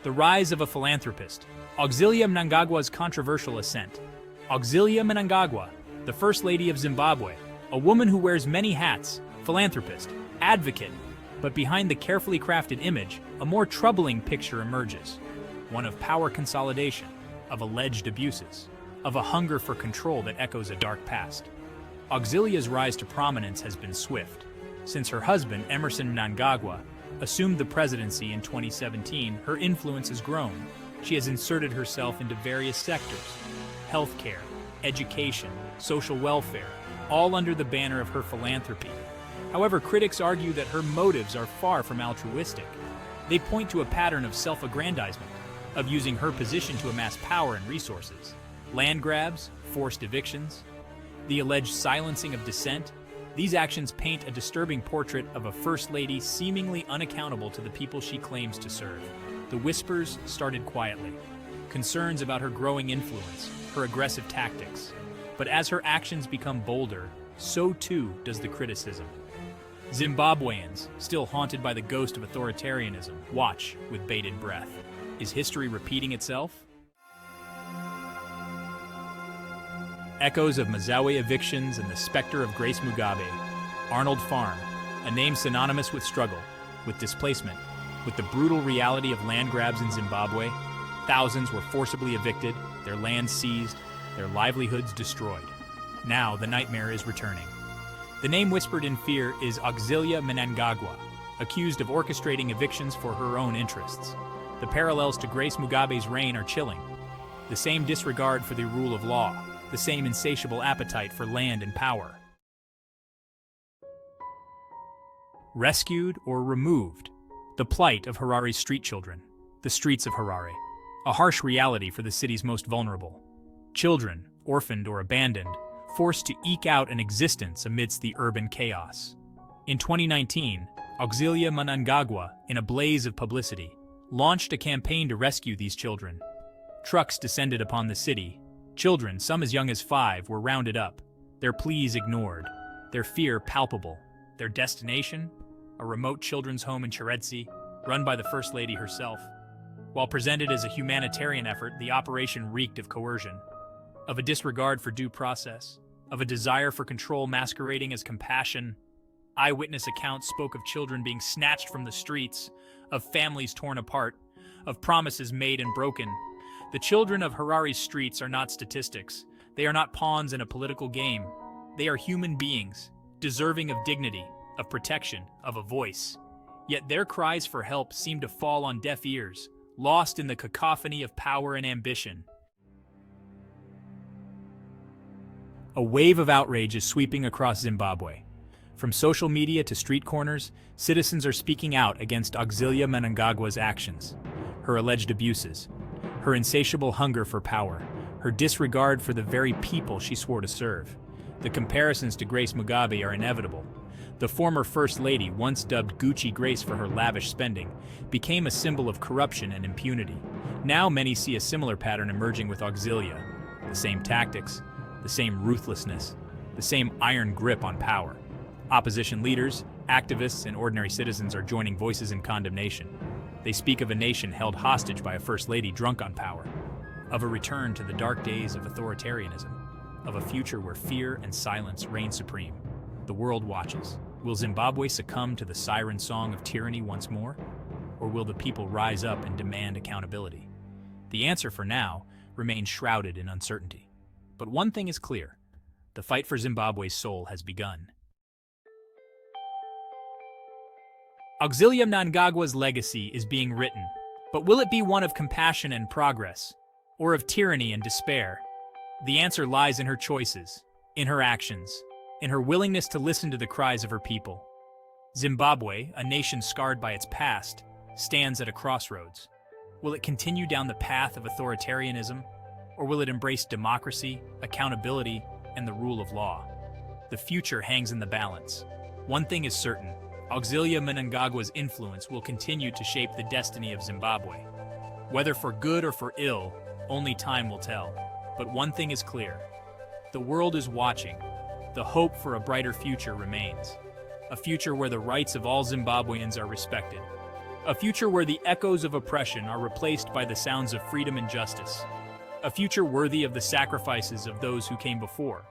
The rise of a philanthropist. Auxillia Mnangagwa's controversial ascent. Auxillia Mnangagwa, the First Lady of Zimbabwe, a woman who wears many hats, philanthropist, advocate, but behind the carefully crafted image, a more troubling picture emerges. One of power consolidation, of alleged abuses, of a hunger for control that echoes a dark past. Auxillia's rise to prominence has been swift. Since her husband, Emmerson Mnangagwa, assumed the presidency in 2017, her influence has grown. She has inserted herself into various sectors: healthcare, education, social welfare, all under the banner of her philanthropy. However, critics argue that her motives are far from altruistic. They point to a pattern of self-aggrandizement, of using her position to amass power and resources. Land grabs, forced evictions, the alleged silencing of dissent. These actions paint a disturbing portrait of a First Lady seemingly unaccountable to the people she claims to serve. The whispers started quietly. Concerns about her growing influence, her aggressive tactics. But as her actions become bolder, so too does the criticism. Zimbabweans, still haunted by the ghost of authoritarianism, watch with bated breath. Is history repeating itself? Echoes of Mazawi evictions and the specter of Grace Mugabe. Arnold Farm, a name synonymous with struggle, with displacement, with the brutal reality of land grabs in Zimbabwe. Thousands were forcibly evicted, their land seized, their livelihoods destroyed. Now the nightmare is returning. The name whispered in fear is Auxillia Mnangagwa, accused of orchestrating evictions for her own interests. The parallels to Grace Mugabe's reign are chilling. The same disregard for the rule of law, the same insatiable appetite for land and power. Rescued or removed. The plight of Harare's street children. The streets of Harare. A harsh reality for the city's most vulnerable. Children, orphaned or abandoned, forced to eke out an existence amidst the urban chaos. In 2019, Auxillia Mnangagwa, in a blaze of publicity, launched a campaign to rescue these children. Trucks descended upon the city. Children, some as young as 5, were rounded up, their pleas ignored, their fear palpable. Their destination? A remote children's home in Cheredzi, run by the First Lady herself. While presented as a humanitarian effort, the operation reeked of coercion, of a disregard for due process, of a desire for control masquerading as compassion. Eyewitness accounts spoke of children being snatched from the streets, of families torn apart, of promises made and broken. The children of Harare's streets are not statistics. They are not pawns in a political game. They are human beings, deserving of dignity, of protection, of a voice. Yet their cries for help seem to fall on deaf ears, lost in the cacophony of power and ambition. A wave of outrage is sweeping across Zimbabwe. From social media to street corners, citizens are speaking out against Auxillia Mnangagwa's actions, her alleged abuses, her insatiable hunger for power, her disregard for the very people she swore to serve. The comparisons to Grace Mugabe are inevitable. The former First Lady, once dubbed Gucci Grace for her lavish spending, became a symbol of corruption and impunity. Now many see a similar pattern emerging with Auxillia. The same tactics, the same ruthlessness, the same iron grip on power. Opposition leaders, activists, and ordinary citizens are joining voices in condemnation. They speak of a nation held hostage by a First Lady drunk on power, of a return to the dark days of authoritarianism, of a future where fear and silence reign supreme. The world watches. Will Zimbabwe succumb to the siren song of tyranny once more? Or will the people rise up and demand accountability? The answer for now remains shrouded in uncertainty. But one thing is clear: the fight for Zimbabwe's soul has begun. Auxillia Mnangagwa's legacy is being written, but will it be one of compassion and progress, or of tyranny and despair? The answer lies in her choices, in her actions, in her willingness to listen to the cries of her people. Zimbabwe, a nation scarred by its past, stands at a crossroads. Will it continue down the path of authoritarianism, or will it embrace democracy, accountability, and the rule of law? The future hangs in the balance. One thing is certain: Auxillia Mnangagwa's influence will continue to shape the destiny of Zimbabwe. Whether for good or for ill, only time will tell. But one thing is clear: the world is watching. The hope for a brighter future remains. A future where the rights of all Zimbabweans are respected. A future where the echoes of oppression are replaced by the sounds of freedom and justice. A future worthy of the sacrifices of those who came before.